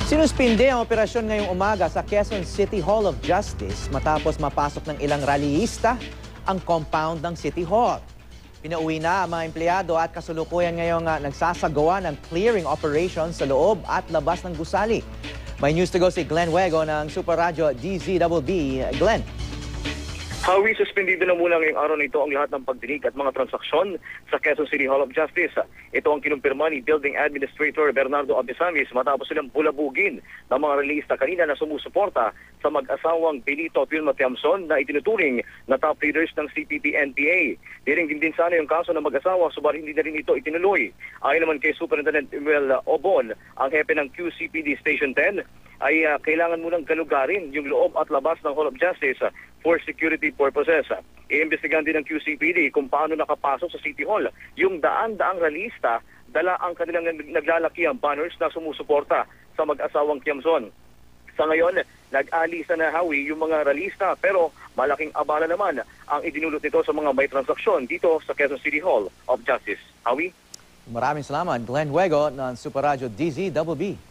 Sinuspinde ang operasyon ngayong umaga sa Quezon City Hall of Justice matapos mapasok ng ilang rallyista ang compound ng City Hall. Pinauwi na ang mga empleyado at kasulukuyan ngayong nagsasagawa ng clearing operations sa loob at labas ng gusali. May news to go si Glenn Huego ng Super Radio DZBB. Glenn. Howie, suspendido na muna ngayong araw na ito ang lahat ng pagdinig at mga transaksyon sa Quezon City Hall of Justice. Ito ang kinumpirma ni Building Administrator Bernardo Abisamis matapos silang bulabugin ng mga relista kanina na sumusuporta sa mag-asawang Benito at Vilma Tiamson na itinuturing na top leaders ng CPP-NPA. Diringgin din sana yung kaso ng mag-asawa subalit hindi na rin ito itinuloy. Ayon naman kay Superintendent Emil Obon, ang hepe ng QCPD Station 10, ay kailangan munang galugarin yung loob at labas ng Hall of Justice for security purposes. Iimbestigahan din ng QCPD kung paano nakapasok sa City Hall yung daan-daang ralista dala ang kanilang naglalakihang banners na sumusuporta sa mag-asawang Tiamson. Sa ngayon, nag-alisa na Howie yung mga ralista pero malaking abala naman ang idinulot nito sa mga may transaksyon dito sa Quezon City Hall of Justice. Howie? Maraming salamat, Glenn Huego ng Super Radio DZBB.